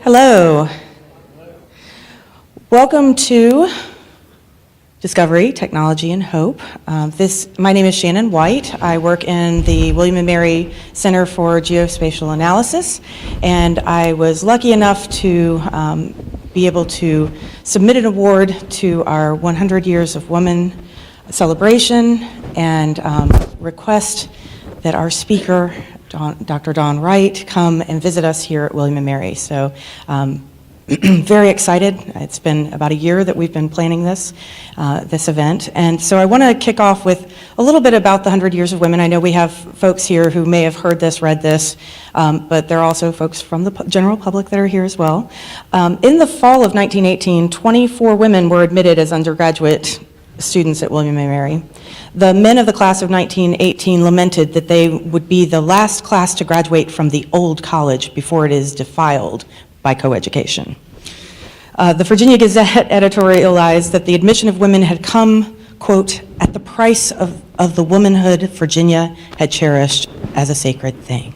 Hello. Welcome to Discovery, Technology, and Hope. My name is Shannon White. I work in the William & Mary Center for Geospatial Analysis, and I was lucky enough to be able to submit an award to our 100 Years of Women celebration and request that our speaker, Dr. Dawn Wright, come and visit us here at William & Mary. So very excited. It's been about a year that we've been planning this event. And so I want to kick off with a little bit about the 100 Years of Women. I know we have folks here who may have heard this, read this, but there are also folks from the general public that are here as well. In the fall of 1918, 24 women were admitted as undergraduate students at William & Mary. The men of the class of 1918 lamented that they would be the last class to graduate from the old college before it is defiled by coeducation. The Virginia Gazette editorialized that the admission of women had come, quote, at the price of the womanhood Virginia had cherished as a sacred thing.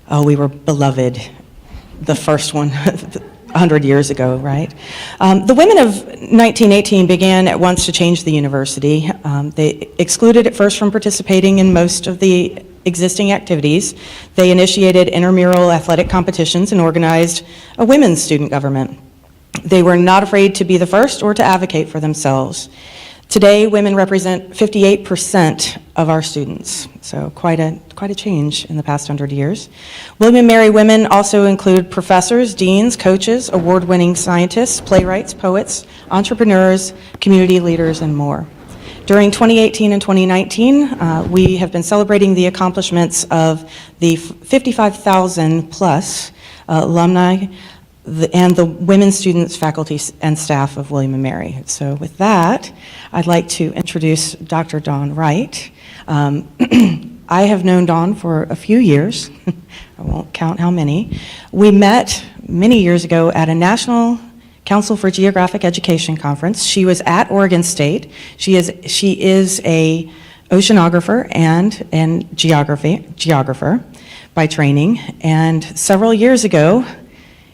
Oh, we were beloved, the first one, 100 years ago, right? The women of 1918 began at once to change the university. They excluded at first from participating in most of the existing activities. They initiated intramural athletic competitions and organized a women's student government. They were not afraid to be the first or to advocate for themselves. Today, women represent 58% of our students, so quite a change in the past 100 years. William & Mary women also include professors, deans, coaches, award-winning scientists, playwrights, poets, entrepreneurs, community leaders, and more. During 2018 and 2019, we have been celebrating the accomplishments of the 55,000 plus alumni and the women students, faculty, and staff of William & Mary. So with that, I'd like to introduce Dr. Dawn Wright. I have known Dawn for a few years. I won't count how many. We met many years ago at a National Council for Geographic Education conference. She was at Oregon State. She is a oceanographer and geographer by training. And several years ago,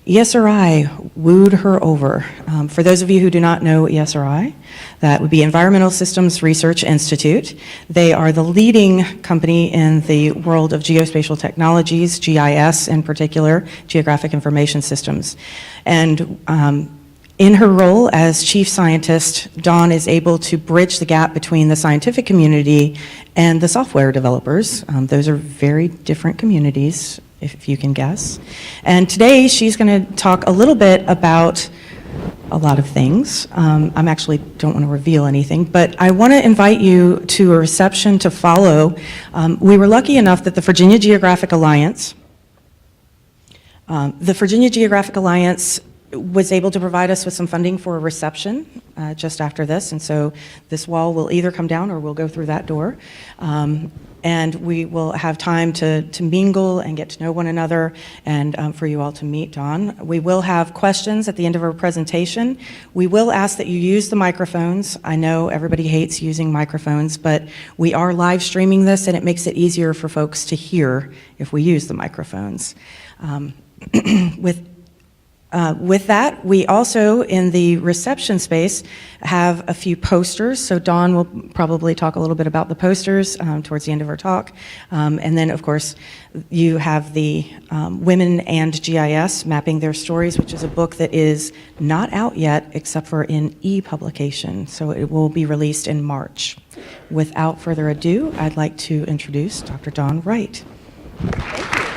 ESRI wooed her over. For those of you who do not know ESRI, that would be Environmental Systems Research Institute. They are the leading company in the world of geospatial technologies, GIS in particular, Geographic Information Systems. And in her role as chief scientist, Dawn is able to bridge the gap between the scientific community and the software developers. Those are very different communities, if you can guess. And today she's going to talk a little bit about a lot of things. I actually don't want to reveal anything, but I want to invite you to a reception to follow. We were lucky enough that the Virginia Geographic Alliance was able to provide us with some funding for a reception just after this, and so this wall will either come down or we'll go through that door. And we will have time to mingle and get to know one another and for you all to meet Dawn. We will have questions at the end of our presentation. We will ask that you use the microphones. I know everybody hates using microphones, but we are live streaming this and it makes it easier for folks to hear if we use the microphones. With that, we also, in the reception space, have a few posters. So Dawn will probably talk a little bit about the posters towards the end of our talk. And then, of course, you have the Women and GIS, Mapping Their Stories, which is a book that is not out yet except for in e-publication. So it will be released in March. Without further ado, I'd like to introduce Dr. Dawn Wright. Thank you.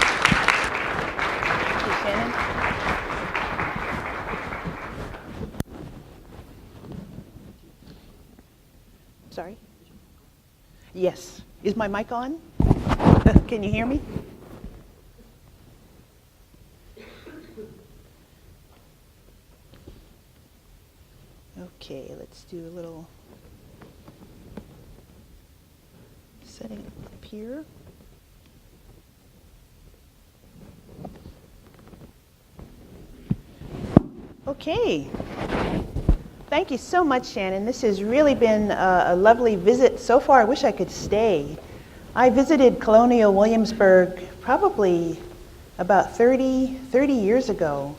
Sorry? Yes. Is my mic on? Can you hear me? Okay, let's do a little setting up here. Okay. Thank you so much, Shannon. This has really been a lovely visit so far. I wish I could stay. I visited Colonial Williamsburg probably about 30 years ago.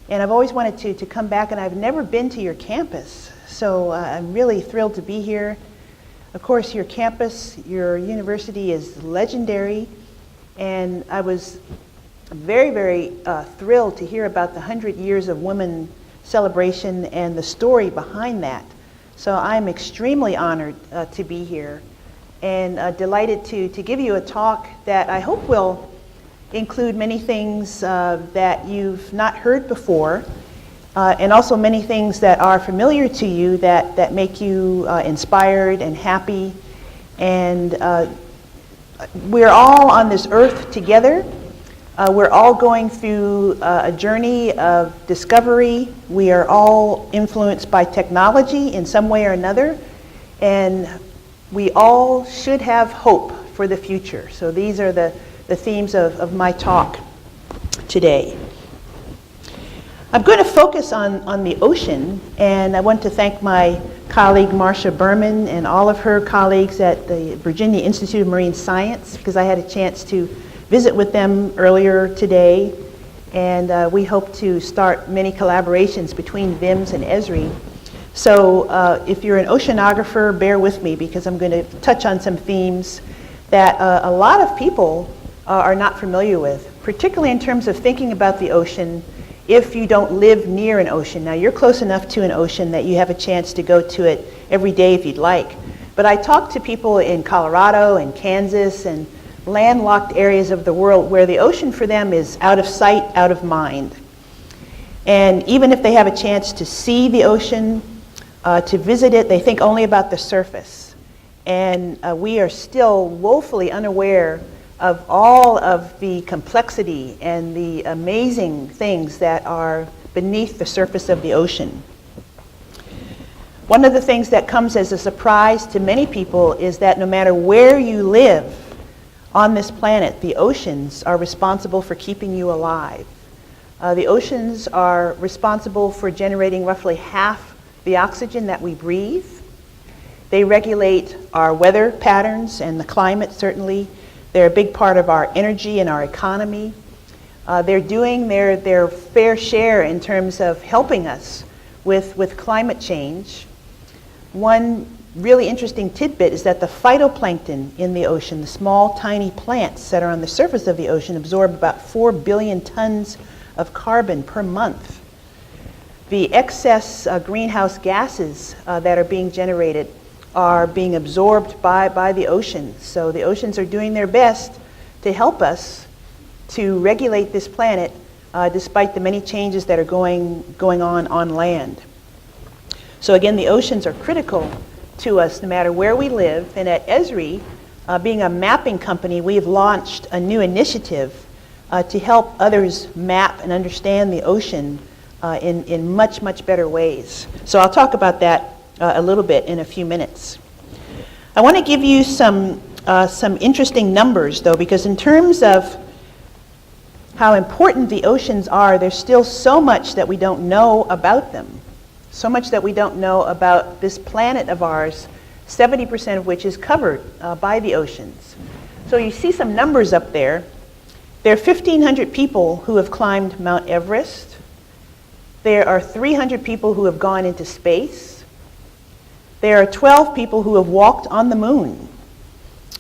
And I've always wanted to come back, and I've never been to your campus. So I'm really thrilled to be here. Of course, your campus, your university is legendary. And I was very, very thrilled to hear about the 100 years of women celebration and the story behind that. So I'm extremely honored to be here and delighted to give you a talk that I hope will include many things that you've not heard before, and also many things that are familiar to you that make you inspired and happy. And we're all on this earth together. We're all going through a journey of discovery. We are all influenced by technology in some way or another, and we all should have hope for the future. So these are the themes of my talk today. I'm going to focus on the ocean, and I want to thank my colleague Marcia Berman and all of her colleagues at the Virginia Institute of Marine Science, because I had a chance to visit with them earlier today, and we hope to start many collaborations between VIMS and ESRI. So if you're an oceanographer, bear with me, because I'm going to touch on some themes that a lot of people are not familiar with, particularly in terms of thinking about the ocean if you don't live near an ocean. Now, you're close enough to an ocean that you have a chance to go to it every day if you'd like. But I talk to people in Colorado and Kansas and landlocked areas of the world where the ocean for them is out of sight, out of mind. And even if they have a chance to see the ocean, to visit it, they think only about the surface. And we are still woefully unaware of all of the complexity and the amazing things that are beneath the surface of the ocean. One of the things that comes as a surprise to many people is that no matter where you live on this planet, the oceans are responsible for keeping you alive. The oceans are responsible for generating roughly half the oxygen that we breathe. They regulate our weather patterns and the climate, certainly. They're a big part of our energy and our economy. They're doing their fair share in terms of helping us with climate change. One really interesting tidbit is that the phytoplankton in the ocean, the small, tiny plants that are on the surface of the ocean, absorb about 4 billion tons of carbon per month. The excess greenhouse gases that are being generated are being absorbed by the oceans. So the oceans are doing their best to help us to regulate this planet despite the many changes that are going on land. So again, the oceans are critical to us no matter where we live. And at ESRI, being a mapping company, we've launched a new initiative to help others map and understand the ocean in much, much better ways. So I'll talk about that a little bit in a few minutes. I want to give you some interesting numbers, though, because in terms of how important the oceans are, there's still so much that we don't know about them. So much that we don't know about this planet of ours, 70% of which is covered by the oceans. So you see some numbers up there. There are 1,500 people who have climbed Mount Everest. There are 300 people who have gone into space. There are 12 people who have walked on the moon.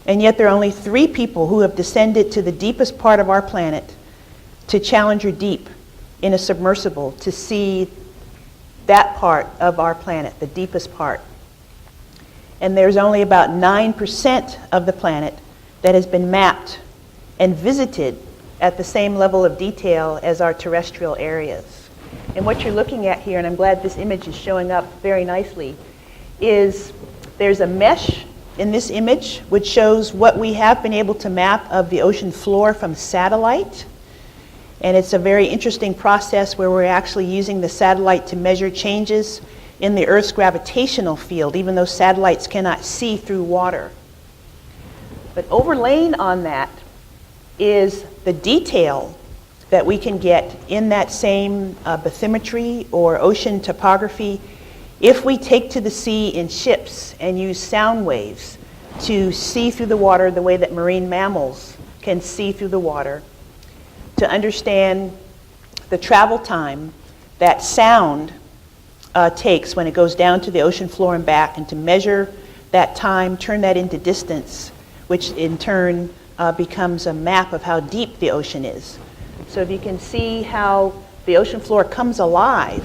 And yet there are only 3 people who have descended to the deepest part of our planet, to Challenger Deep in a submersible, to see that part of our planet, the deepest part. And there's only about 9% of the planet that has been mapped and visited at the same level of detail as our terrestrial areas. And what you're looking at here, and I'm glad this image is showing up very nicely, is there's a mesh in this image which shows what we have been able to map of the ocean floor from satellite. And it's a very interesting process where we're actually using the satellite to measure changes in the Earth's gravitational field, even though satellites cannot see through water. But overlaying on that is the detail that we can get in that same bathymetry or ocean topography if we take to the sea in ships and use sound waves to see through the water the way that marine mammals can see through the water, to understand the travel time that sound takes when it goes down to the ocean floor and back, and to measure that time, turn that into distance, which in turn becomes a map of how deep the ocean is. So if you can see how the ocean floor comes alive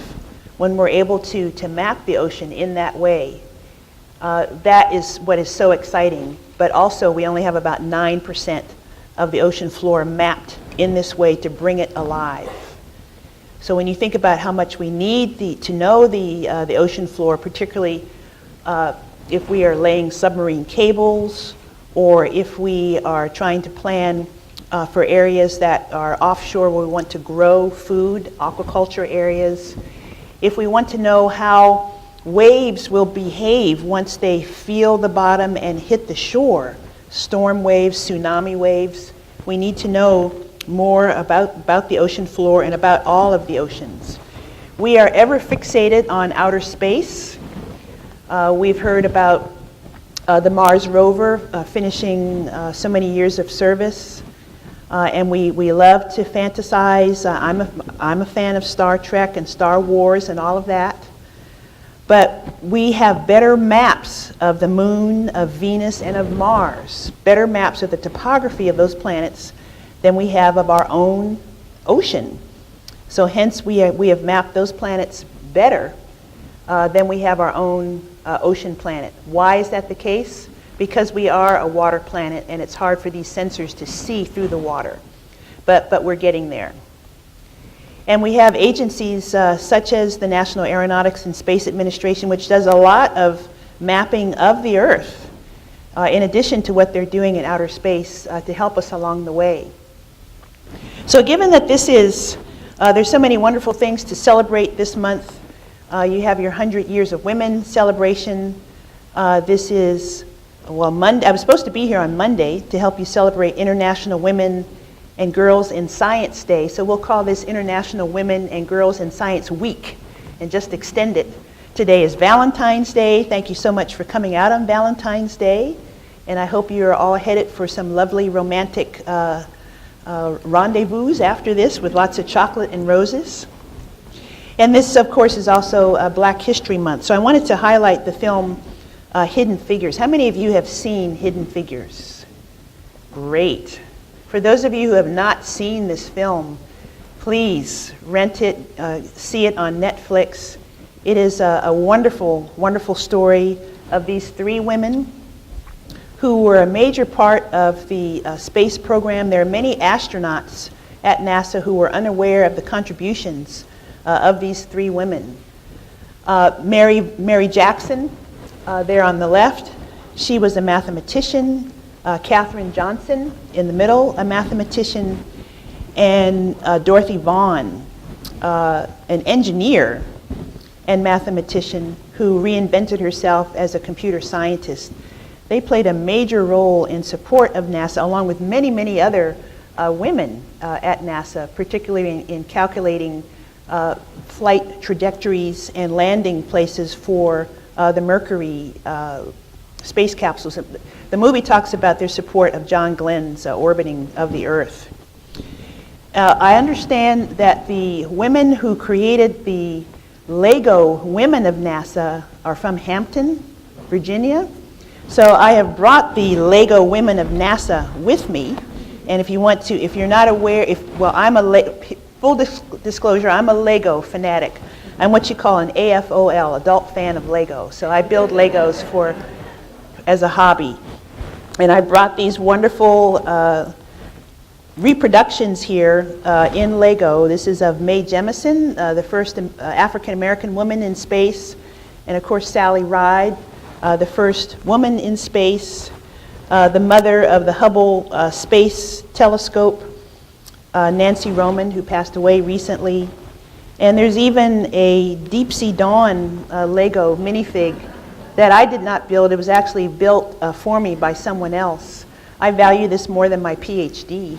when we're able to map the ocean in that way, that is what is so exciting. But also, we only have about 9% of the ocean floor mapped in this way to bring it alive. So when you think about how much we need to know the ocean floor, particularly if we are laying submarine cables, or if we are trying to plan for areas that are offshore where we want to grow food, aquaculture areas, if we want to know how waves will behave once they feel the bottom and hit the shore, storm waves, tsunami waves, we need to know more about the ocean floor and about all of the oceans. We are ever fixated on outer space. We've heard about the Mars rover finishing so many years of service, and we love to fantasize. I'm a fan of Star Trek and Star Wars and all of that. But we have better maps of the moon, of Venus, and of Mars, better maps of the topography of those planets than we have of our own ocean. So hence we have mapped those planets better than we have our own ocean planet. Why is that the case? Because we are a water planet, and it's hard for these sensors to see through the water. But we're getting there. And we have agencies such as the National Aeronautics and Space Administration, which does a lot of mapping of the Earth, in addition to what they're doing in outer space to help us along the way. So given that this is, there's so many wonderful things to celebrate this month. You have your 100 Years of Women celebration. This is, well, Monday. I was supposed to be here on Monday to help you celebrate International Women and Girls in Science Day. So we'll call this International Women and Girls in Science Week and just extend it. Today is Valentine's Day. Thank you so much for coming out on Valentine's Day. And I hope you're all headed for some lovely romantic rendezvous after this with lots of chocolate and roses. And this, of course, is also Black History Month. So I wanted to highlight the film Hidden Figures. How many of you have seen Hidden Figures? Great. For those of you who have not seen this film, please rent it, see it on Netflix. It is a wonderful, wonderful story of these three women who were a major part of the space program. There are many astronauts at NASA who were unaware of the contributions of these three women. Mary Jackson, there on the left, she was a mathematician. Katherine Johnson in the middle, a mathematician, and Dorothy Vaughan, an engineer and mathematician who reinvented herself as a computer scientist. They played a major role in support of NASA, along with many, many other women at NASA, particularly in calculating flight trajectories and landing places for the Mercury space capsules. The movie talks about their support of John Glenn's orbiting of the Earth. I understand that the women who created the Lego Women of NASA are from Hampton, Virginia. So I have brought the Lego Women of NASA with me. And if you want to, if you're not aware, full disclosure, I'm a Lego fanatic. I'm what you call an AFOL, adult fan of Lego. So I build Legos as a hobby. And I brought these wonderful reproductions here in Lego. This is of Mae Jemison, the first African-American woman in space, and of course Sally Ride, the first woman in space, the mother of the Hubble Space Telescope, Nancy Roman, who passed away recently. And there's even a Deep Sea Dawn Lego minifig that I did not build. It was actually built for me by someone else. I value this more than my PhD.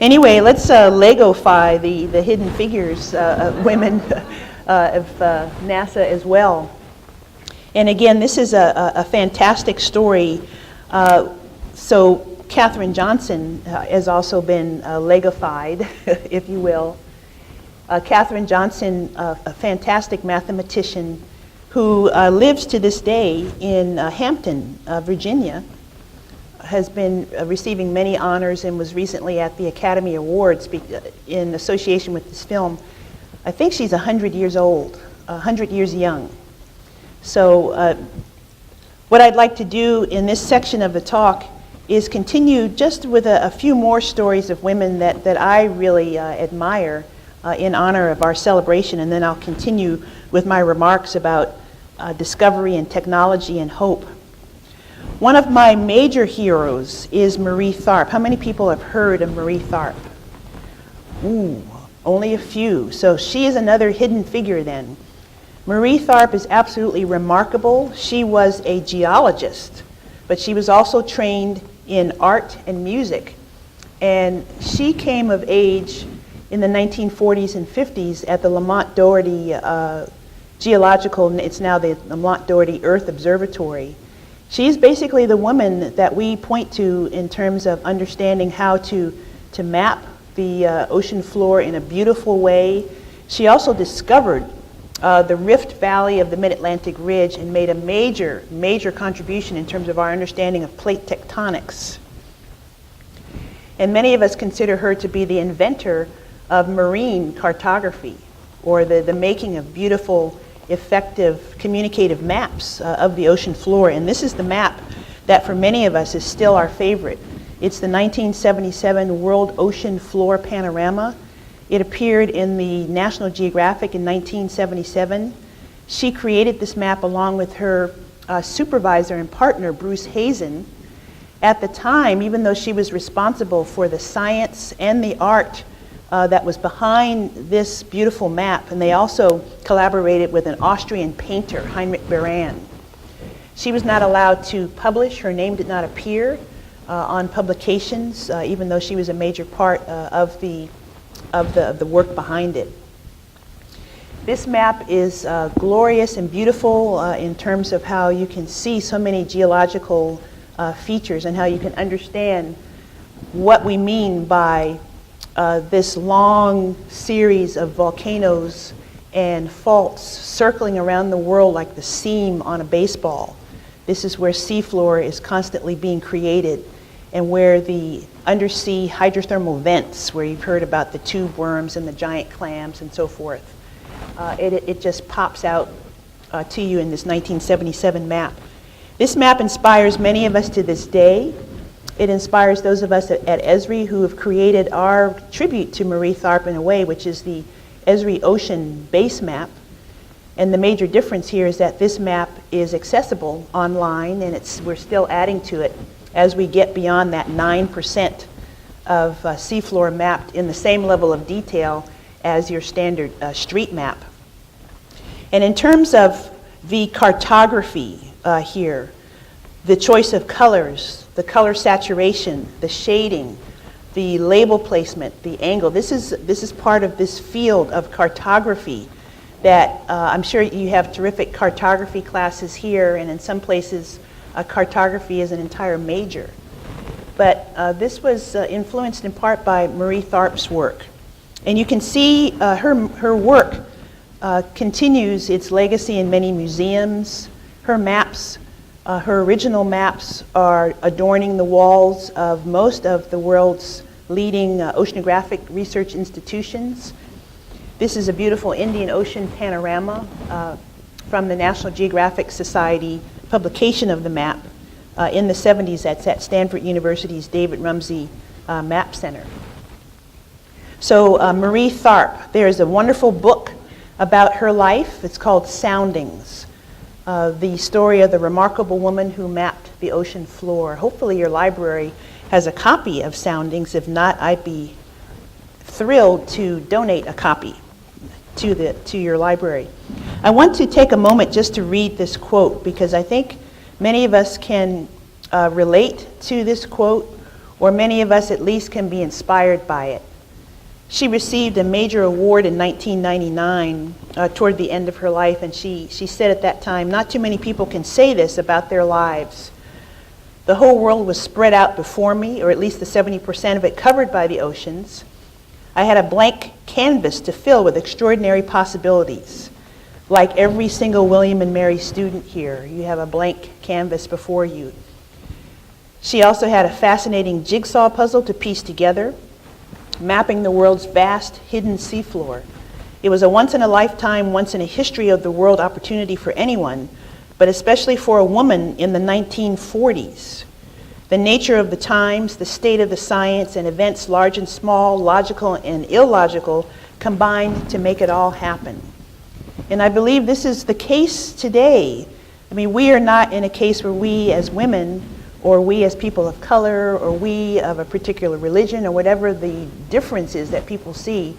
Anyway, let's Lego-fy the Hidden Figures women of NASA as well. And again, this is a fantastic story. So Katherine Johnson has also been legified, if you will. Katherine Johnson, a fantastic mathematician who lives to this day in Hampton, Virginia, has been receiving many honors and was recently at the Academy Awards in association with this film. I think she's 100 years old, 100 years young. So what I'd like to do in this section of the talk is continue just with a few more stories of women that I really admire in honor of our celebration, and then I'll continue with my remarks about discovery and technology and hope. One of my major heroes is Marie Tharp. How many people have heard of Marie Tharp? Ooh, only a few. So she is another hidden figure then. Marie Tharp is absolutely remarkable. She was a geologist, but she was also trained in art and music. And she came of age in the 1940s and 50s at the Lamont Doherty Geological, it's now the Lamont Doherty Earth Observatory. She's basically the woman that we point to in terms of understanding how to map the ocean floor in a beautiful way. She also discovered the Rift Valley of the Mid-Atlantic Ridge and made a major contribution in terms of our understanding of plate tectonics. And many of us consider her to be the inventor of marine cartography, or the making of beautiful, effective, communicative maps of the ocean floor. And this is the map that for many of us is still our favorite. It's the 1977 World Ocean Floor Panorama. It appeared in the National Geographic in 1977. She created this map along with her supervisor and partner, Bruce Hazen. At the time, even though she was responsible for the science and the art that was behind this beautiful map, and they also collaborated with an Austrian painter, Heinrich Beran. She was not allowed to publish. Her name did not appear on publications, even though she was a major part of the work behind it. This map is glorious and beautiful in terms of how you can see so many geological features and how you can understand what we mean by this long series of volcanoes and faults circling around the world like the seam on a baseball. This is where seafloor is constantly being created, and where the undersea hydrothermal vents, where you've heard about the tube worms and the giant clams and so forth, it just pops out to you in this 1977 map. This map inspires many of us to this day. It inspires those of us at ESRI who have created our tribute to Marie Tharp in a way, which is the ESRI Ocean Base Map. And the major difference here is that this map is accessible online, and we're still adding to it as we get beyond that 9% of seafloor mapped in the same level of detail as your standard street map. And in terms of the cartography here, the choice of colors, the color saturation, the shading, the label placement, the angle. This is part of this field of cartography that I'm sure you have terrific cartography classes here, and in some places cartography is an entire major. But this was influenced in part by Marie Tharp's work. And you can see her work continues its legacy in many museums. Her maps, her original maps, are adorning the walls of most of the world's leading oceanographic research institutions. This is a beautiful Indian Ocean panorama from the National Geographic Society publication of the map in the 70s. That's at Stanford University's David Rumsey Map Center. So Marie Tharp, there's a wonderful book about her life. It's called Soundings, the story of the remarkable woman who mapped the ocean floor. Hopefully your library has a copy of Soundings. If not, I'd be thrilled to donate a copy to your library. I want to take a moment just to read this quote, because I think many of us can relate to this quote, or many of us at least can be inspired by it. She received a major award in 1999 toward the end of her life, and she said at that time, "Not too many people can say this about their lives. The whole world was spread out before me, or at least the 70% of it covered by the oceans. I had a blank canvas to fill with extraordinary possibilities. Like every single William and Mary student here, you have a blank canvas before you. She also had a fascinating jigsaw puzzle to piece together, mapping the world's vast hidden seafloor. It was a once-in-a-lifetime, once-in-a-history of the world opportunity for anyone, but especially for a woman in the 1940s. The nature of the times, the state of the science, and events large and small, logical and illogical, combined to make it all happen. And I believe this is the case today. I mean, we are not in a case where we as women, or we as people of color, or we of a particular religion, or whatever the difference is that people see,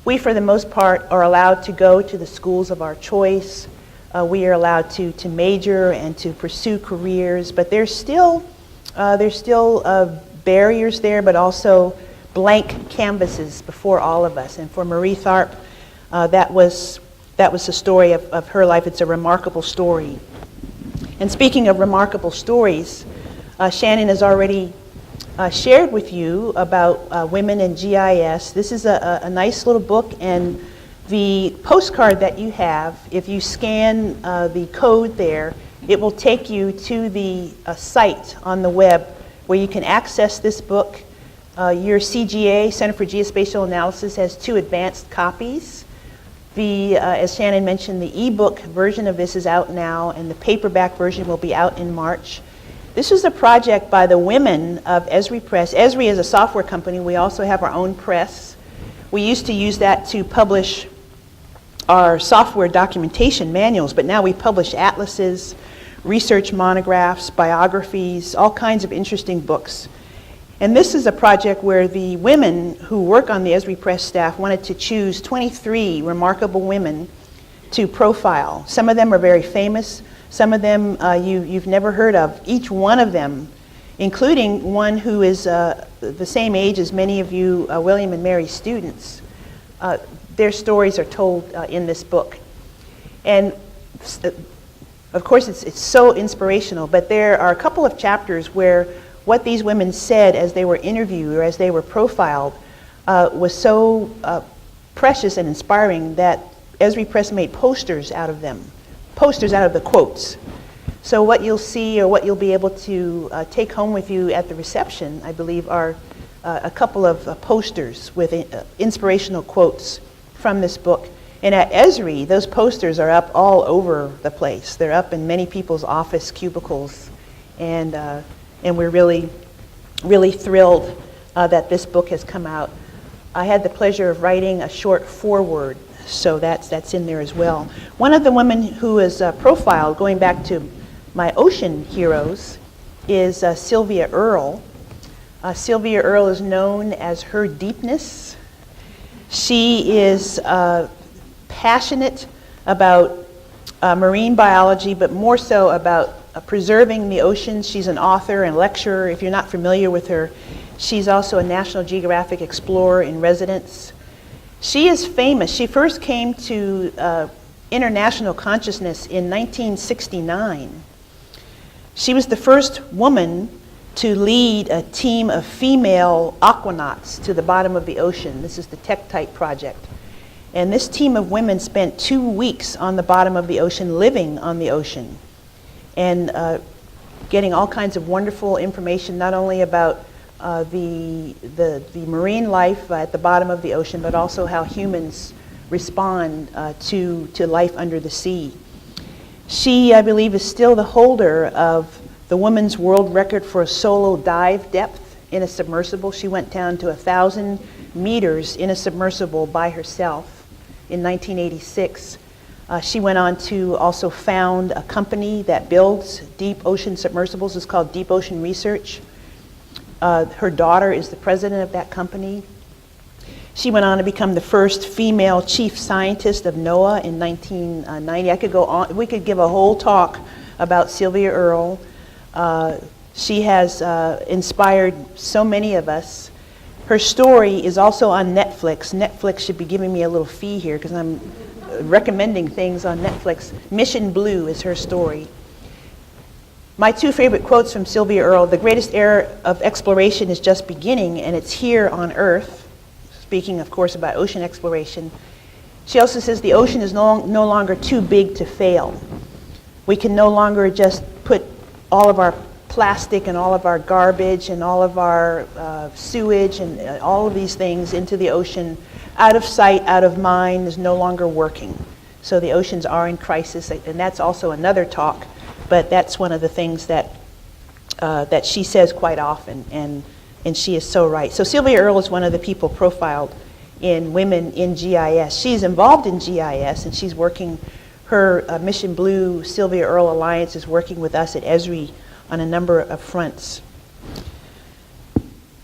we for the most part are allowed to go to the schools of our choice. We are allowed to major and to pursue careers, but there's still barriers there, but also blank canvases before all of us. And for Marie Tharp, that was the story of her life. It's a remarkable story. And speaking of remarkable stories, Shannon has already shared with you about women in GIS. This is a nice little book, and the postcard that you have, if you scan the code there, it will take you to the site on the web where you can access this book. Your CGA, Center for Geospatial Analysis, has 2 advanced copies. As Shannon mentioned, the ebook version of this is out now, and the paperback version will be out in March. This was a project by the women of ESRI Press. ESRI is a software company. We also have our own press. We used to use that to publish our software documentation manuals, but now we publish atlases, research monographs, biographies, all kinds of interesting books. And this is a project where the women who work on the ESRI Press staff wanted to choose 23 remarkable women to profile. Some of them are very famous. Some of them you've never heard of. Each one of them, including one who is the same age as many of you William and Mary students, their stories are told in this book. And of course it's so inspirational, but there are a couple of chapters where what these women said as they were interviewed or as they were profiled was so precious and inspiring that ESRI Press made posters out of them, posters out of the quotes. So what you'll see, or what you'll be able to take home with you at the reception, I believe, are a couple of posters with inspirational quotes from this book. And at ESRI, those posters are up all over the place. They're up in many people's office cubicles, and we're really, really thrilled that this book has come out. I had the pleasure of writing a short foreword, so that's in there as well. One of the women who is profiled, going back to my ocean heroes, is Sylvia Earle. Sylvia Earle is known as her deepness. She is passionate about marine biology, but more so about preserving the oceans. She's an author and lecturer. If you're not familiar with her, she's also a National Geographic Explorer in residence. She is famous. She first came to international consciousness in 1969. She was the first woman to lead a team of female aquanauts to the bottom of the ocean. This is the Tektite project. And this team of women spent 2 weeks on the bottom of the ocean, living on the ocean, and getting all kinds of wonderful information, not only about the marine life at the bottom of the ocean, but also how humans respond to life under the sea. She, I believe, is still the holder of the women's world record for a solo dive depth in a submersible. She went down to 1,000 meters in a submersible by herself in 1986. She went on to also found a company that builds deep ocean submersibles. It's called Deep Ocean Research. Her daughter is the president of that company. She went on to become the first female chief scientist of NOAA in 1990. I could go on. We could give a whole talk about Sylvia Earle. She has inspired so many of us. Her story is also on Netflix. Netflix should be giving me a little fee here because I'm recommending things on Netflix. Mission Blue is her story. My two favorite quotes from Sylvia Earle: "The greatest era of exploration is just beginning, and it's here on Earth," speaking, of course, about ocean exploration. She also says the ocean is no longer too big to fail. We can no longer just put all of our plastic and all of our garbage and all of our sewage and all of these things into the ocean. Out of sight, out of mind is no longer working. So the oceans are in crisis, and that's also another talk, but that's one of the things that that she says quite often, and she is so right. So Sylvia Earle is one of the people profiled in Women in GIS. She's involved in GIS, and she's working, her Mission Blue Sylvia Earle Alliance is working with us at ESRI on a number of fronts.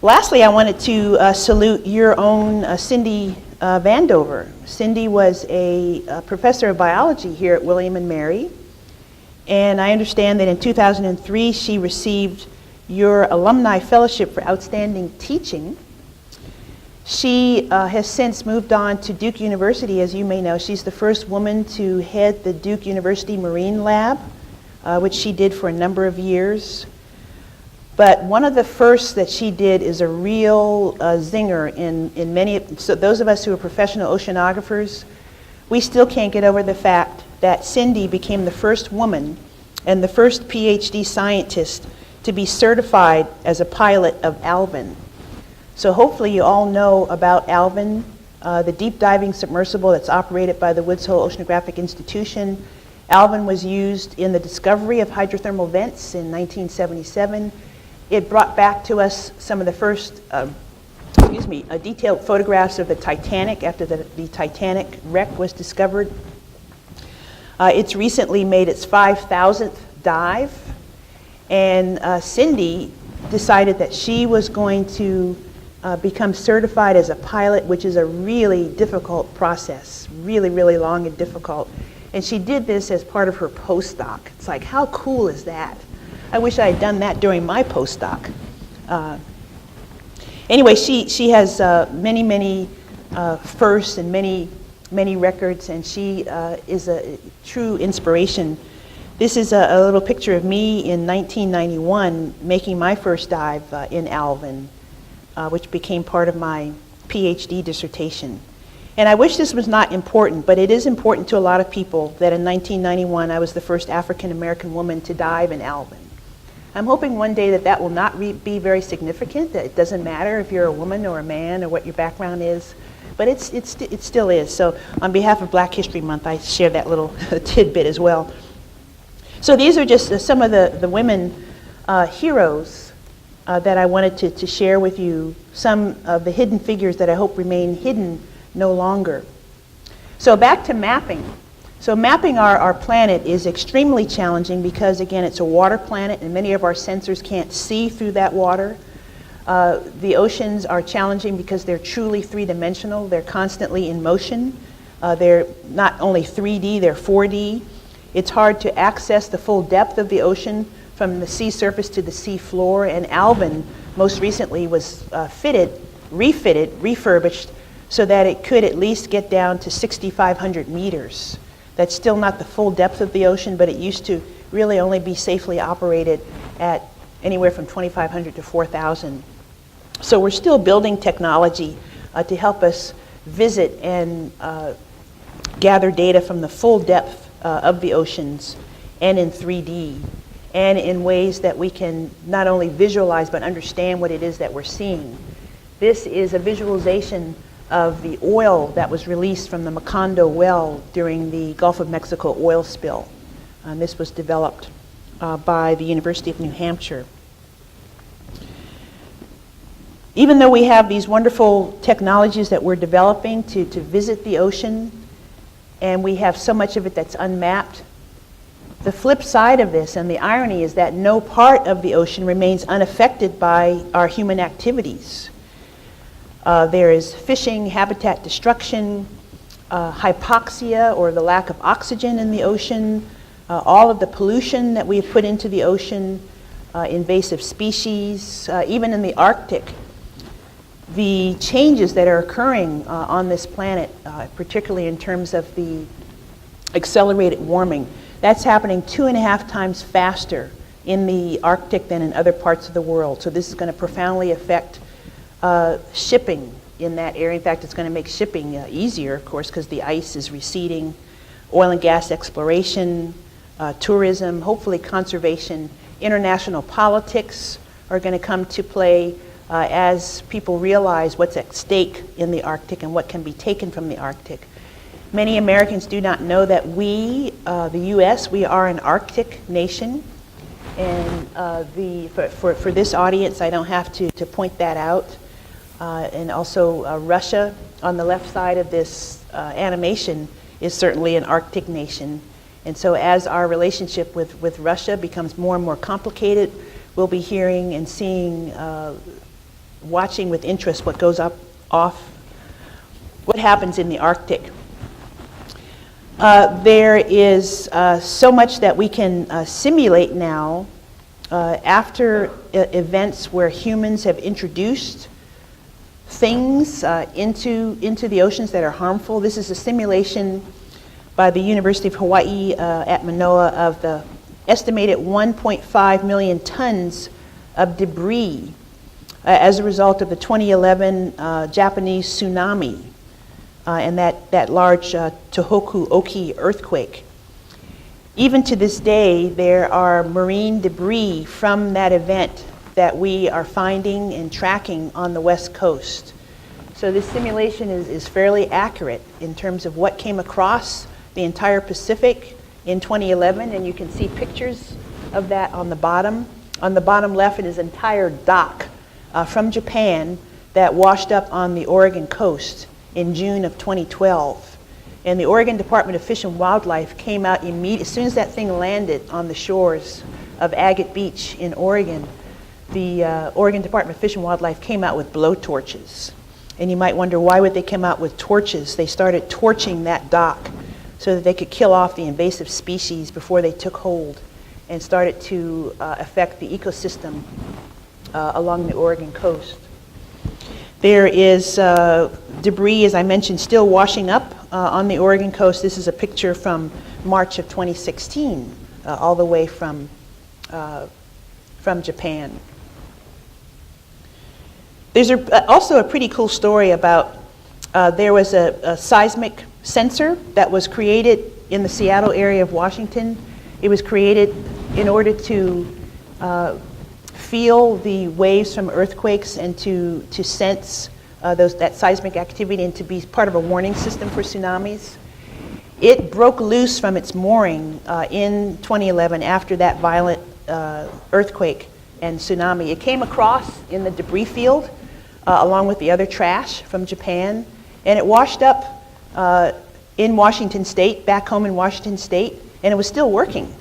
Lastly, I wanted to salute your own Cindy Vandover. Cindy was a professor of biology here at William & Mary, and I understand that in 2003 she received your Alumni Fellowship for Outstanding Teaching. She has since moved on to Duke University, as you may know. She's the first woman to head the Duke University Marine Lab, which she did for a number of years. But one of the firsts that she did is a real zinger in many, so those of us who are professional oceanographers, we still can't get over the fact that Cindy became the first woman and the first PhD scientist to be certified as a pilot of Alvin. So hopefully you all know about Alvin, the deep diving submersible that's operated by the Woods Hole Oceanographic Institution. Alvin was used in the discovery of hydrothermal vents in 1977. It brought back to us some of the first, detailed photographs of the Titanic after the Titanic wreck was discovered. It's recently made its 5,000th dive, and Cindy decided that she was going to become certified as a pilot, which is a really difficult process, really, really long and difficult. And she did this as part of her postdoc. It's like, how cool is that? I wish I had done that during my postdoc. Anyway, she has many firsts and many records, and she is a true inspiration. This is a little picture of me in 1991 making my first dive in Alvin, which became part of my PhD dissertation. And I wish this was not important, but it is important to a lot of people that in 1991 I was the first African American woman to dive in Alvin. I'm hoping one day that will not be very significant, that it doesn't matter if you're a woman or a man or what your background is, but it still is. So on behalf of Black History Month, I share that little tidbit as well. So these are just some of the women heroes that I wanted to share with you, some of the hidden figures that I hope remain hidden no longer. So back to mapping. So mapping our planet is extremely challenging because, again, it's a water planet and many of our sensors can't see through that water. The oceans are challenging because they're truly three-dimensional. They're constantly in motion. They're not only 3D, they're 4D. It's hard to access the full depth of the ocean from the sea surface to the sea floor, and Alvin most recently was refurbished so that it could at least get down to 6,500 meters. That's still not the full depth of the ocean, but it used to really only be safely operated at anywhere from 2,500 to 4,000. So we're still building technology to help us visit and gather data from the full depth of the oceans and in 3D and in ways that we can not only visualize but understand what it is that we're seeing. This is a visualization of the oil that was released from the Macondo well during the Gulf of Mexico oil spill. This was developed by the University of New Hampshire. Even though we have these wonderful technologies that we're developing to visit the ocean, and we have so much of it that's unmapped, the flip side of this and the irony is that no part of the ocean remains unaffected by our human activities. There is fishing, habitat destruction, hypoxia or the lack of oxygen in the ocean, all of the pollution that we've put into the ocean, invasive species, even in the Arctic. The changes that are occurring on this planet, particularly in terms of the accelerated warming, that's happening 2.5 times faster in the Arctic than in other parts of the world. So this is going to profoundly affect shipping in that area. In fact, it's going to make shipping easier, of course, because the ice is receding. Oil and gas exploration, tourism, hopefully conservation, international politics are going to come to play as people realize what's at stake in the Arctic and what can be taken from the Arctic. Many Americans do not know that we, the U.S., we are an Arctic nation. And for this audience, I don't have to point that out. And also Russia on the left side of this animation is certainly an Arctic nation. And so as our relationship with Russia becomes more and more complicated, we'll be hearing and seeing, watching with interest what goes what happens in the Arctic. There is so much that we can simulate now after events where humans have introduced things into the oceans that are harmful. This is a simulation by the University of Hawaii at Manoa of the estimated 1.5 million tons of debris as a result of the 2011 Japanese tsunami and that large Tohoku Oki earthquake. Even to this day, there are marine debris from that event that we are finding and tracking on the West Coast. So this simulation is fairly accurate in terms of what came across the entire Pacific in 2011, and you can see pictures of that on the bottom. On the bottom left is an entire dock from Japan that washed up on the Oregon coast in June of 2012. And the Oregon Department of Fish and Wildlife came out immediately, as soon as that thing landed on the shores of Agate Beach in Oregon, the Oregon Department of Fish and Wildlife came out with blowtorches. And you might wonder, why would they come out with torches? They started torching that dock so that they could kill off the invasive species before they took hold and started to affect the ecosystem along the Oregon coast. There is debris, as I mentioned, still washing up on the Oregon coast. This is a picture from March of 2016, all the way from Japan. There's also a pretty cool story about there was a seismic sensor that was created in the Seattle area of Washington. It was created in order to feel the waves from earthquakes and to sense that seismic activity and to be part of a warning system for tsunamis. It broke loose from its mooring in 2011 after that violent earthquake and tsunami. It came across in the debris field along with the other trash from Japan, and it washed up in Washington State, back home in Washington State, and it was still working.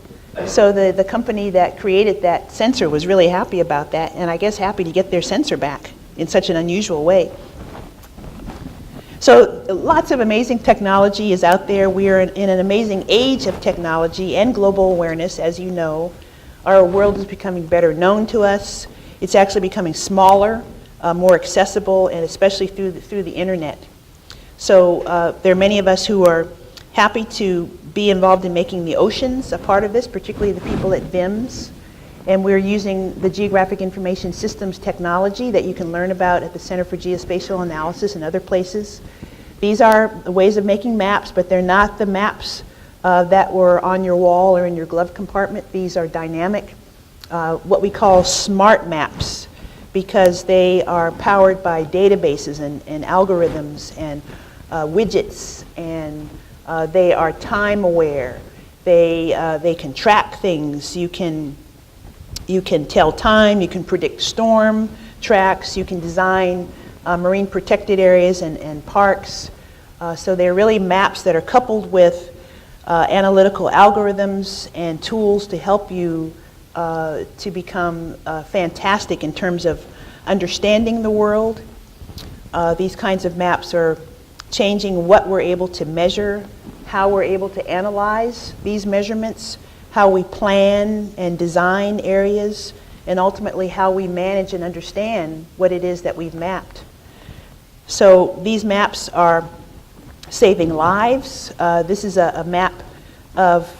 So the company that created that sensor was really happy about that, and I guess happy to get their sensor back in such an unusual way. So lots of amazing technology is out there. We are in an amazing age of technology and global awareness, as you know. Our world is becoming better known to us. It's actually becoming smaller, more accessible, and especially through the internet. So there are many of us who are happy to be involved in making the oceans a part of this, particularly the people at VIMS. And we're using the Geographic Information Systems technology that you can learn about at the Center for Geospatial Analysis and other places. These are ways of making maps, but they're not the maps that were on your wall or in your glove compartment. These are dynamic, what we call smart maps, because they are powered by databases and algorithms and widgets, and they are time aware. They can track things. You can tell time, you can predict storm tracks, you can design marine protected areas and parks. So they're really maps that are coupled with analytical algorithms and tools to help you to become fantastic in terms of understanding the world. These kinds of maps are changing what we're able to measure, how we're able to analyze these measurements, how we plan and design areas, and ultimately how we manage and understand what it is that we've mapped. So these maps are saving lives. This is a map of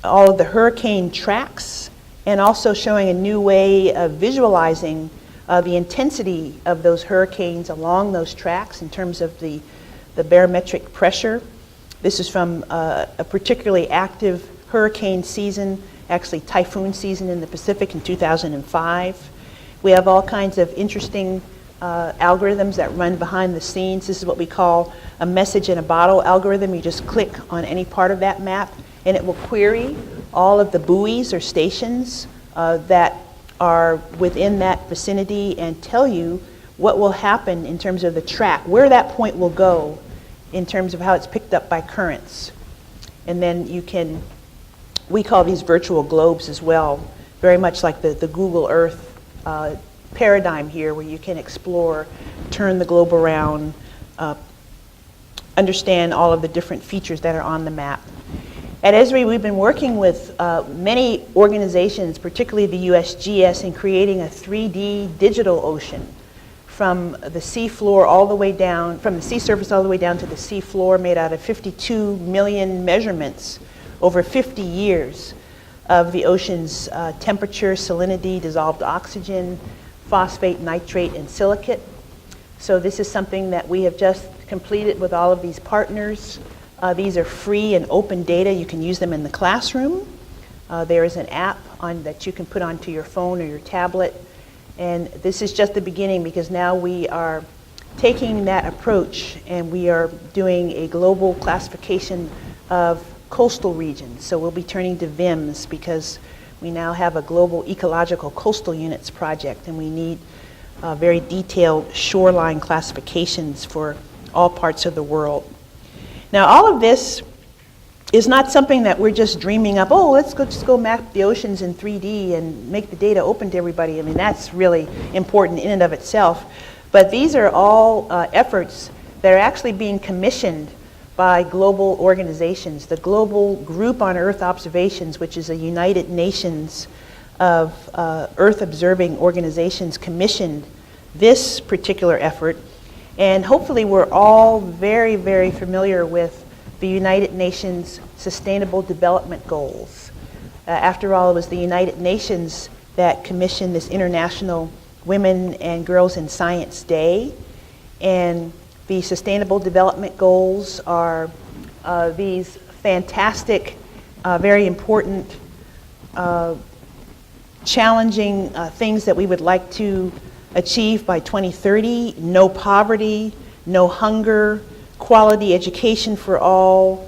all of the hurricane tracks and also showing a new way of visualizing the intensity of those hurricanes along those tracks in terms of the barometric pressure. This is from a particularly active hurricane season, actually typhoon season in the Pacific in 2005. We have all kinds of interesting algorithms that run behind the scenes. This is what we call a message in a bottle algorithm. You just click on any part of that map and it will query all of the buoys or stations that are within that vicinity and tell you what will happen in terms of the track, where that point will go in terms of how it's picked up by currents. And then you can, we call these virtual globes as well, very much like the Google Earth paradigm here, where you can explore, turn the globe around, understand all of the different features that are on the map. At ESRI, we've been working with many organizations, particularly the USGS, in creating a 3D digital ocean from the sea floor all the way down, from the sea surface all the way down to the sea floor, made out of 52 million measurements over 50 years of the ocean's temperature, salinity, dissolved oxygen, phosphate, nitrate, and silicate. So this is something that we have just completed with all of these partners. These are free and open data. You can use them in the classroom. There is an app that you can put onto your phone or your tablet. And this is just the beginning, because now we are taking that approach and we are doing a global classification of coastal regions. So we'll be turning to VIMS because we now have a global ecological coastal units project, and we need very detailed shoreline classifications for all parts of the world. Now, all of this is not something that we're just dreaming up, oh, let's just go map the oceans in 3D and make the data open to everybody. I mean, that's really important in and of itself. But these are all efforts that are actually being commissioned by global organizations. The Global Group on Earth Observations, which is a United Nations of Earth observing organizations, commissioned this particular effort. And hopefully we're all very, very familiar with the United Nations Sustainable Development Goals. After all, it was the United Nations that commissioned this International Women and Girls in Science Day. And the Sustainable Development Goals are these fantastic, very important, challenging things that we would like to achieve by 2030. No poverty, no hunger, quality education for all,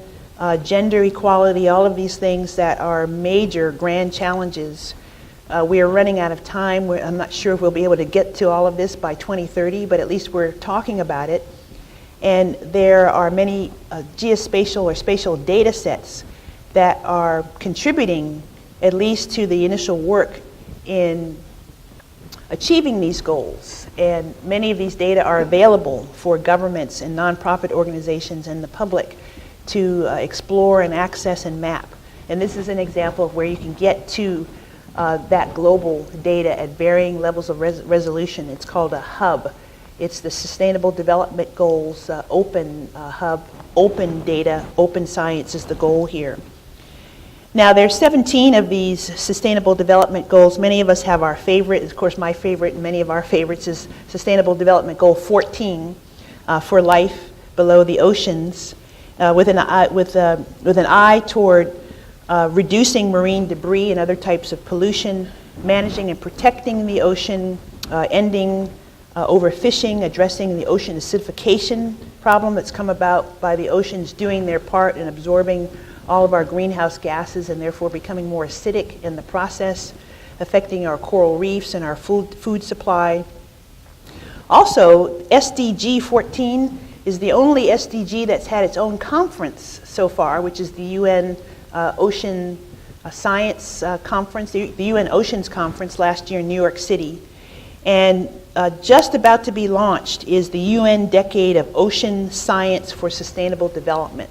gender equality, all of these things that are major grand challenges. We are running out of time. I'm not sure if we'll be able to get to all of this by 2030, but at least we're talking about it. And there are many geospatial or spatial data sets that are contributing at least to the initial work in achieving these goals. And many of these data are available for governments and nonprofit organizations and the public to explore and access and map. And this is an example of where you can get to that global data at varying levels of resolution. It's called a hub. It's the Sustainable Development Goals open hub, open data, open science is the goal here. Now, there's 17 of these Sustainable Development Goals. Many of us have our favorite. Of course, my favorite and many of our favorites is Sustainable Development Goal 14 for life below the oceans, with an eye toward reducing marine debris and other types of pollution, managing and protecting the ocean, ending overfishing, addressing the ocean acidification problem that's come about by the oceans doing their part in absorbing all of our greenhouse gases and therefore becoming more acidic in the process, affecting our coral reefs and our food supply. Also, SDG 14 is the only SDG that's had its own conference so far, which is the UN Ocean Science Conference, the UN Oceans Conference last year in New York City. And just about to be launched is the UN Decade of Ocean Science for Sustainable Development.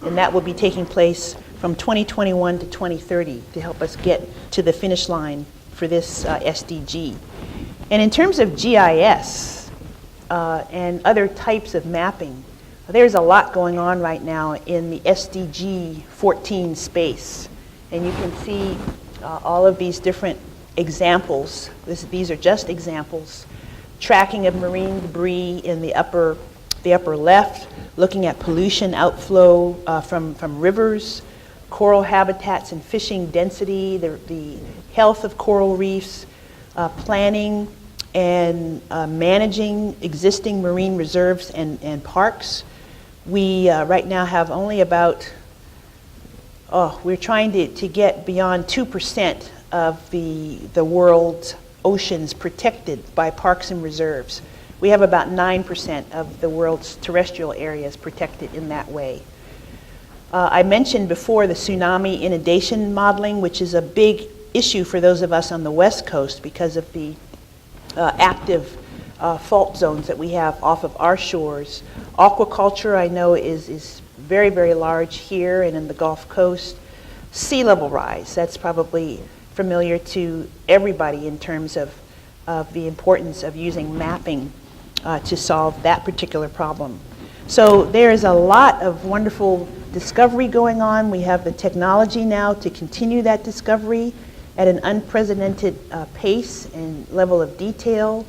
And that will be taking place from 2021 to 2030 to help us get to the finish line for this SDG. And in terms of GIS and other types of mapping, there's a lot going on right now in the SDG 14 space. And you can see all of these different examples. These are just examples. Tracking of marine debris in the upper left, looking at pollution outflow from rivers, coral habitats and fishing density, the health of coral reefs, planning and managing existing marine reserves and parks. We right now have only about, we're trying to get beyond 2% of the world's oceans protected by parks and reserves. We have about 9% of the world's terrestrial areas protected in that way. I mentioned before the tsunami inundation modeling, which is a big issue for those of us on the West Coast because of the active fault zones that we have off of our shores. Aquaculture, I know, is very, very large here and in the Gulf Coast. Sea level rise, that's probably familiar to everybody in terms of the importance of using mapping to solve that particular problem. So there is a lot of wonderful discovery going on. We have the technology now to continue that discovery at an unprecedented pace and level of detail.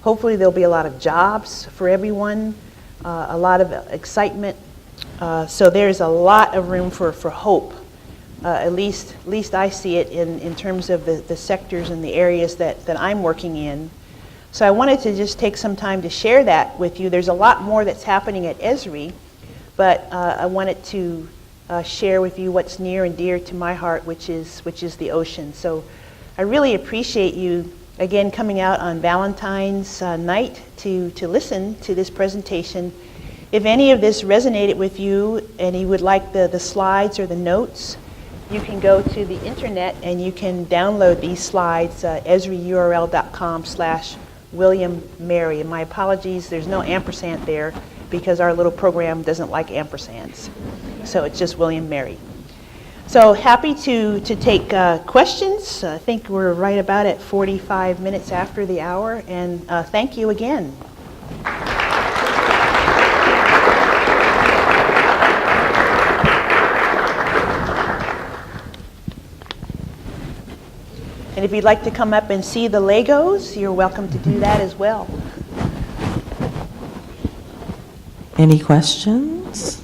Hopefully there'll be a lot of jobs for everyone, a lot of excitement. So there's a lot of room for hope. At least I see it in terms of the sectors and the areas that I'm working in. So I wanted to just take some time to share that with you. There's a lot more that's happening at ESRI, but I wanted to share with you what's near and dear to my heart, which is the ocean. So I really appreciate you, again, coming out on Valentine's night to listen to this presentation. If any of this resonated with you and you would like the slides or the notes, you can go to the internet and you can download these slides, esriurl.com/William Mary. And my apologies, there's no ampersand there because our little program doesn't like ampersands. So it's just William Mary. So happy to take questions. I think we're right about at 45 minutes after the hour, and thank you again. And if you'd like to come up and see the Legos, you're welcome to do that as well. Any questions?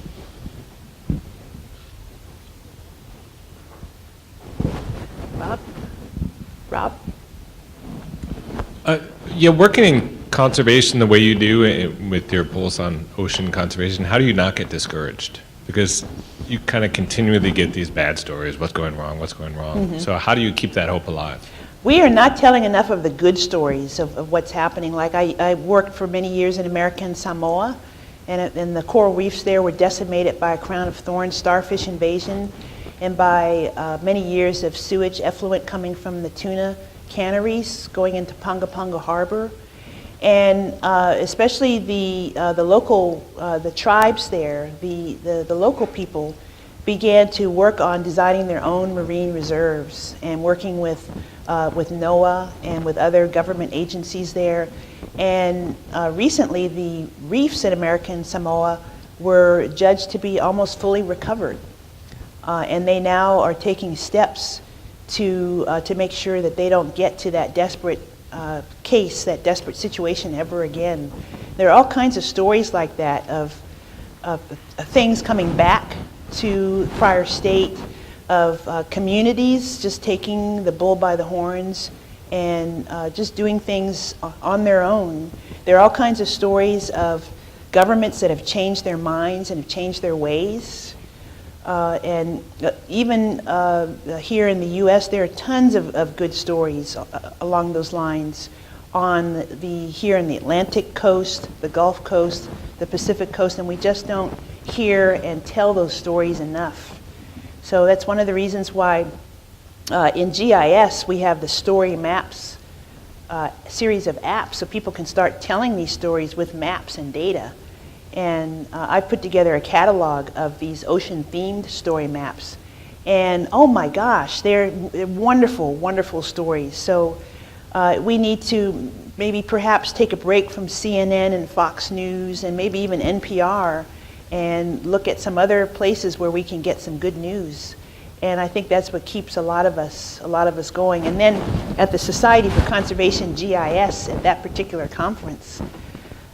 Rob? Yeah, working in conservation the way you do with your pulse on ocean conservation, how do you not get discouraged? Because you kind of continually get these bad stories, what's going wrong? Mm-hmm. So how do you keep that hope alive? We are not telling enough of the good stories of what's happening. Like I worked for many years in American Samoa, and the coral reefs there were decimated by a crown of thorns starfish invasion, and by many years of sewage effluent coming from the tuna canneries going into Ponga Ponga Harbor. And especially the local, the tribes there, the local people began to work on designing their own marine reserves and working with NOAA and with other government agencies there. And recently the reefs in American Samoa were judged to be almost fully recovered. And they now are taking steps to make sure that they don't get to that desperate case, that desperate situation ever again. There are all kinds of stories like that of things coming back to prior state, of communities just taking the bull by the horns and just doing things on their own. There are all kinds of stories of governments that have changed their minds and have changed their ways. And even here in the U.S., there are tons of good stories along those lines on here in the Atlantic coast, the Gulf Coast, the Pacific coast, and we just don't hear and tell those stories enough. So that's one of the reasons why in GIS we have the story maps series of apps, so people can start telling these stories with maps and data. And I put together a catalog of these ocean-themed story maps. And oh my gosh, they're wonderful, wonderful stories. So we need to maybe perhaps take a break from CNN and Fox News and maybe even NPR and look at some other places where we can get some good news And I think that's what keeps a lot of us going. And then at the Society for Conservation GIS at that particular conference,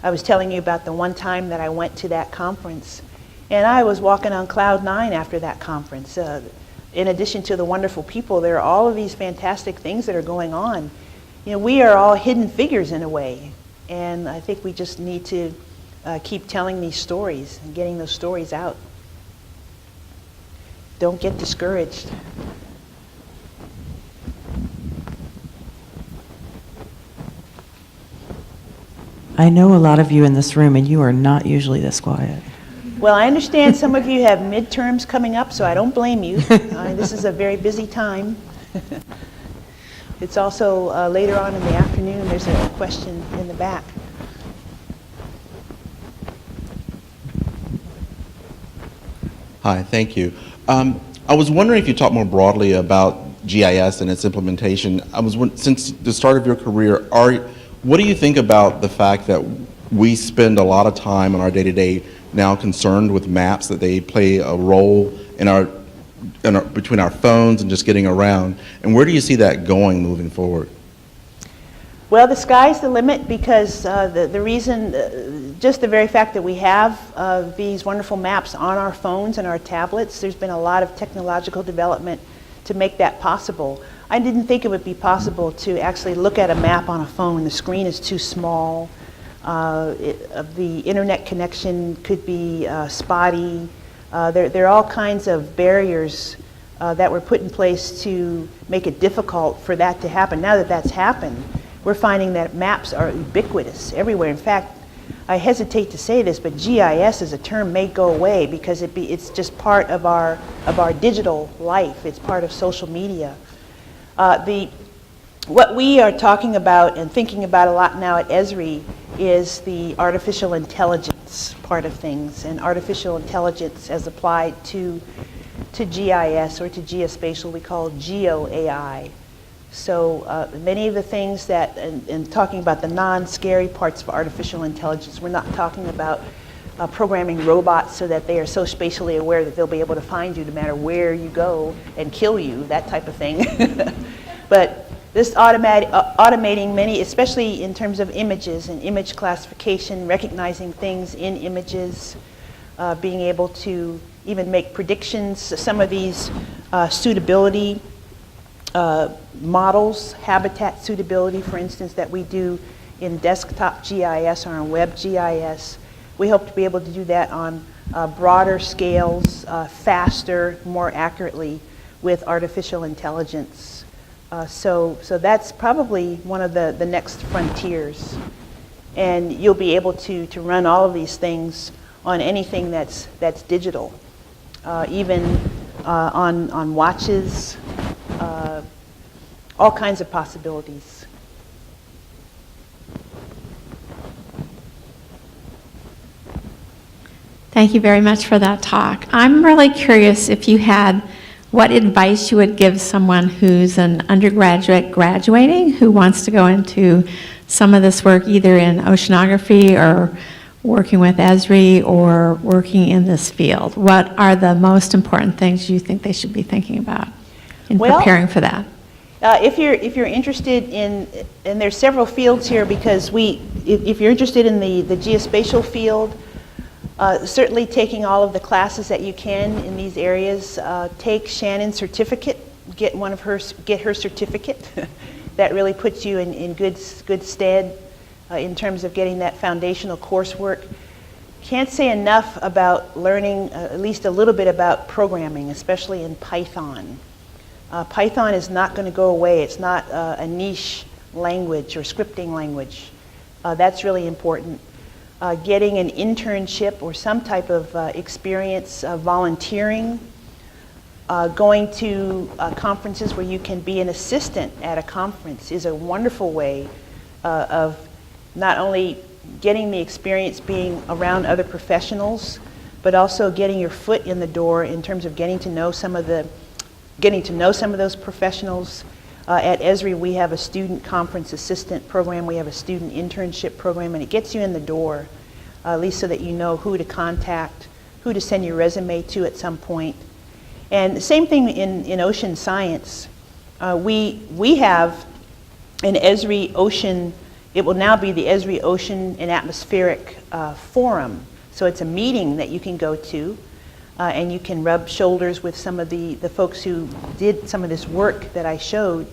I was telling you about the one time that I went to that conference, and I was walking on cloud 9 after that conference. In addition to the wonderful people, there are all of these fantastic things that are going on. You know, we are all hidden figures in a way, and I think we just need to keep telling these stories and getting those stories out. Don't get discouraged. I know a lot of you in this room, and you are not usually this quiet. Well, I understand some of you have midterms coming up, so I don't blame you. This is a very busy time. It's also later on in the afternoon. There's a question in the back. Hi, thank you. I was wondering if you talk more broadly about GIS and its implementation. Since the start of your career, what do you think about the fact that we spend a lot of time in our day-to-day now concerned with maps, that they play a role between our phones and just getting around? And where do you see that going moving forward? Well, the sky's the limit, because the reason, just the very fact that we have these wonderful maps on our phones and our tablets, there's been a lot of technological development to make that possible. I didn't think it would be possible to actually look at a map on a phone. The screen is too small. The internet connection could be spotty. There are all kinds of barriers that were put in place to make it difficult for that to happen. Now that that's happened, we're finding that maps are ubiquitous everywhere. In fact, I hesitate to say this, but GIS as a term may go away, because it's just part of our digital life. It's part of social media. What we are talking about and thinking about a lot now at ESRI is the artificial intelligence part of things, and artificial intelligence as applied to GIS or to geospatial we call geo-AI. So many of the things that, and talking about the non-scary parts of artificial intelligence, we're not talking about programming robots so that they are so spatially aware that they'll be able to find you no matter where you go and kill you, that type of thing. But this automating many, especially in terms of images and image classification, recognizing things in images, being able to even make predictions. Some of these suitability models, habitat suitability, for instance, that we do in desktop GIS or on web GIS. We hope to be able to do that on broader scales, faster, more accurately with artificial intelligence. So that's probably one of the next frontiers. And you'll be able to run all of these things on anything that's digital, even on watches, all kinds of possibilities. Thank you very much for that talk. I'm really curious if you had what advice you would give someone who's an undergraduate graduating, who wants to go into some of this work either in oceanography or working with ESRI or working in this field. What are the most important things you think they should be thinking about in preparing for that? If you're interested in, and there's several fields here, because if you're interested in the geospatial field, certainly taking all of the classes that you can in these areas. Take Shannon's certificate, get her certificate. That really puts you in good stead in terms of getting that foundational coursework. Can't say enough about learning at least a little bit about programming, especially in Python. Python is not going to go away. It's not a niche language or scripting language. That's really important. Getting an internship or some type of experience volunteering, going to conferences where you can be an assistant at a conference is a wonderful way of not only getting the experience being around other professionals, but also getting your foot in the door in terms of getting to know some of those professionals. At ESRI, we have a student conference assistant program. We have a student internship program, and it gets you in the door, at least so that you know who to contact, who to send your resume to at some point. And the same thing in ocean science. We have an ESRI ocean, it will now be the ESRI Ocean and Atmospheric Forum. So it's a meeting that you can go to, and you can rub shoulders with some of the folks who did some of this work that I showed.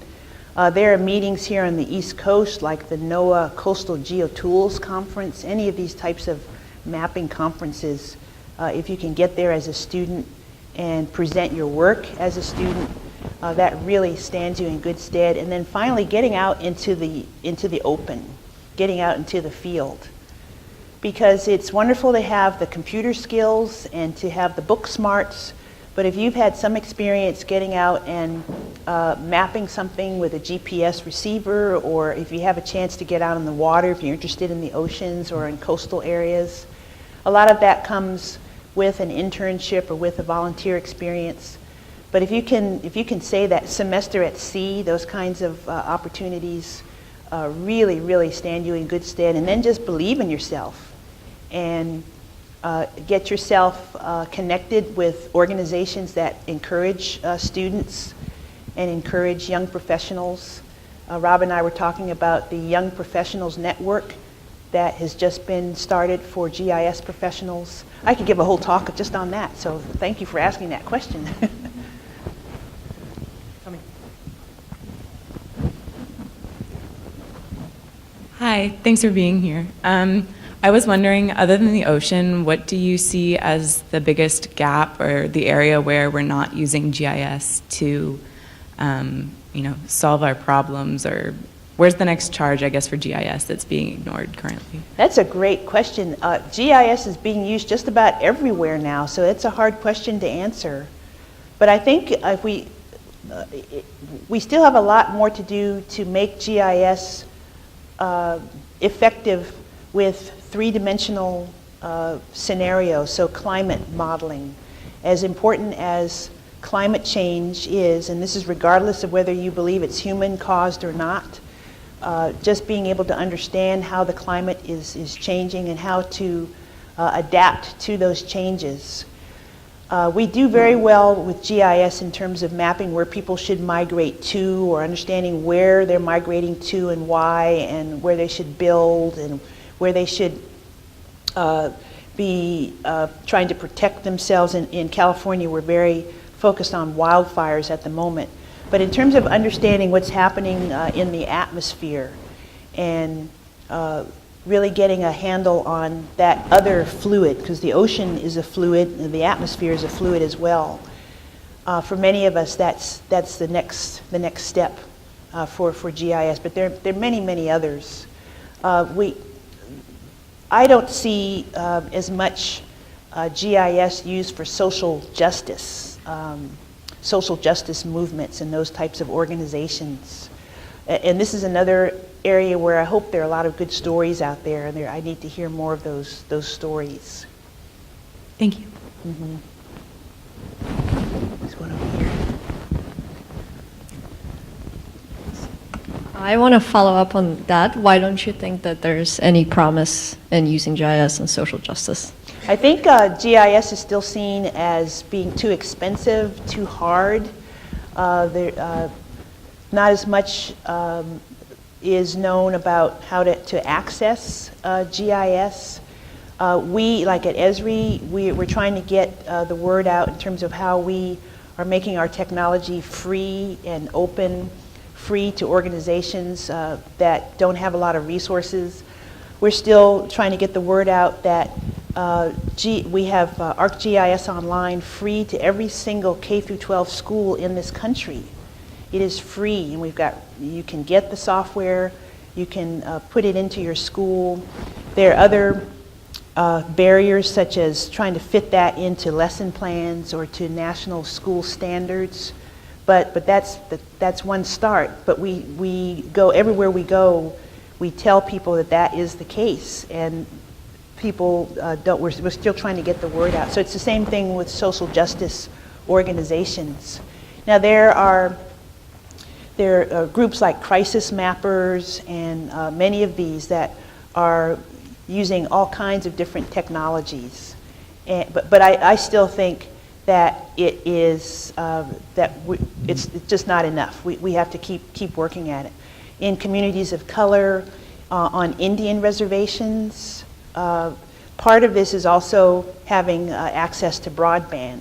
There are meetings here on the East Coast, like the NOAA Coastal Geotools Conference, any of these types of mapping conferences. If you can get there as a student and present your work as a student, that really stands you in good stead. And then finally, getting out into the open, getting out into the field. Because it's wonderful to have the computer skills and to have the book smarts, but if you've had some experience getting out and mapping something with a GPS receiver, or if you have a chance to get out in the water, if you're interested in the oceans or in coastal areas, a lot of that comes with an internship or with a volunteer experience. But if you can say that semester at sea, those kinds of opportunities really, really stand you in good stead. And then just believe in yourself and get yourself connected with organizations that encourage students and encourage young professionals. Rob and I were talking about the Young Professionals Network that has just been started for GIS professionals. I could give a whole talk just on that, so thank you for asking that question. Hi, thanks for being here. I was wondering, other than the ocean, what do you see as the biggest gap or the area where we're not using GIS to, solve our problems, or where's the next charge, I guess, for GIS that's being ignored currently? That's a great question. GIS is being used just about everywhere now, so it's a hard question to answer. But I think if we still have a lot more to do to make GIS effective with three-dimensional scenarios, so climate modeling. As important as climate change is, and this is regardless of whether you believe it's human-caused or not, just being able to understand how the climate is changing and how to adapt to those changes. We do very well with GIS in terms of mapping where people should migrate to, or understanding where they're migrating to and why, and where they should build, and where they should be trying to protect themselves. In California, we're very focused on wildfires at the moment. But in terms of understanding what's happening in the atmosphere and really getting a handle on that other fluid, because the ocean is a fluid and the atmosphere is a fluid as well. For many of us, that's the next step for GIS, but there are many, many others. I don't see as much GIS used for social justice movements and those types of organizations. And this is another area where I hope there are a lot of good stories out there, and I need to hear more of those stories. Thank you. Mm-hmm. There's one over here. I want to follow up on that. Why don't you think that there's any promise in using GIS and social justice? I think GIS is still seen as being too expensive, too hard. Not as much is known about how to access GIS. We, like at ESRI, we're trying to get the word out in terms of how we are making our technology free and open, free to organizations that don't have a lot of resources. We're still trying to get the word out that we have ArcGIS Online free to every single K-12 school in this country. It is free, and you can get the software, you can put it into your school. There are other barriers, such as trying to fit that into lesson plans or to national school standards. But that's one start. But we go everywhere we go. We tell people that is the case, and people don't. We're still trying to get the word out. So it's the same thing with social justice organizations. Now there are groups like Crisis Mappers and many of these that are using all kinds of different technologies. But I still think that it's just not enough. We have to keep working at it. In communities of color, on Indian reservations, part of this is also having access to broadband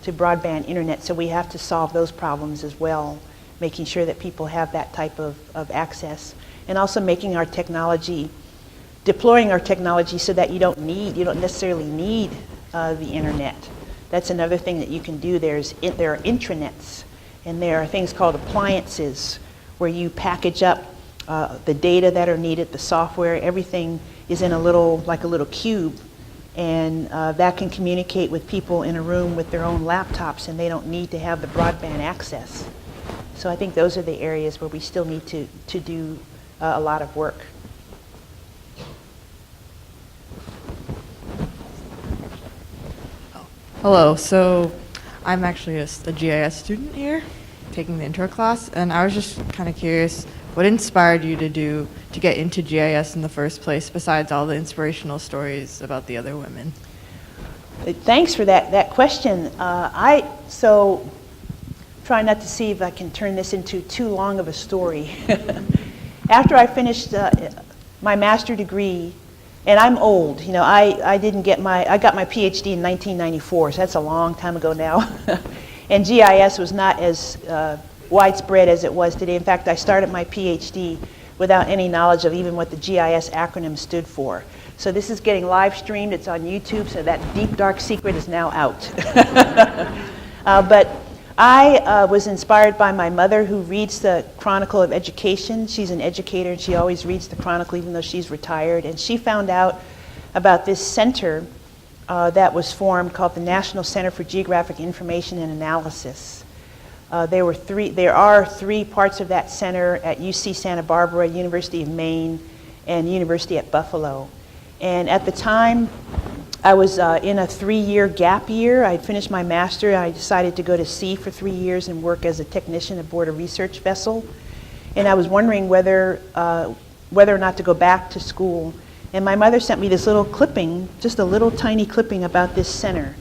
internet, so we have to solve those problems as well, making sure that people have that type of access, and also making our technology, deploying our technology so that you don't necessarily need the internet. That's another thing that you can do. There are intranets, and there are things called appliances where you package up the data that are needed, the software, everything is in like a little cube, and that can communicate with people in a room with their own laptops, and they don't need to have the broadband access. So I think those are the areas where we still need to do a lot of work. Hello, so I'm actually a GIS student here, taking the intro class, and I was just kind of curious, what inspired you to get into GIS in the first place, besides all the inspirational stories about the other women? Thanks for that question. So try not to see if I can turn this into too long of a story. After I finished my master's degree, and I'm old, I got my PhD in 1994, so that's a long time ago now. And GIS was not as widespread as it was today. In fact, I started my PhD without any knowledge of even what the GIS acronym stood for. So this is getting live streamed, it's on YouTube, so that deep dark secret is now out. But I was inspired by my mother, who reads the Chronicle of Education. She's an educator, and she always reads the Chronicle even though she's retired. And she found out about this center that was formed called the National Center for Geographic Information and Analysis. There are three parts of that center at UC Santa Barbara, University of Maine, and University at Buffalo. And at the time, I was in a 3-year gap year. I finished my master. I decided to go to sea for 3 years and work as a technician aboard a research vessel. And I was wondering whether or not to go back to school. And my mother sent me this little clipping, just a little tiny clipping about this center.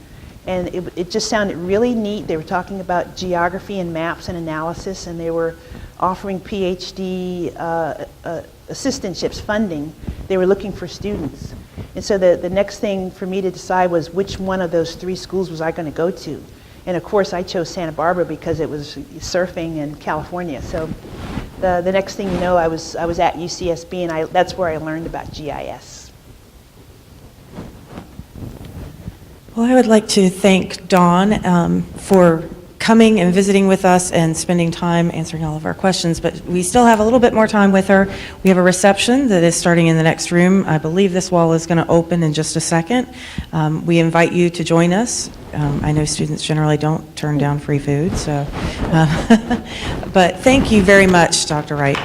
And it just sounded really neat. They were talking about geography and maps and analysis, and they were offering PhD assistantships, funding. They were looking for students. And so the next thing for me to decide was which one of those 3 schools was I going to go to. And of course I chose Santa Barbara because it was surfing in California. So the next thing you know, I was at UCSB, and that's where I learned about GIS. Well, I would like to thank Dawn for coming and visiting with us and spending time answering all of our questions, but we still have a little bit more time with her. We have a reception that is starting in the next room. I believe this wall is going to open in just a second. We invite you to join us. I know students generally don't turn down free food, so but thank you very much, Dr. Wright.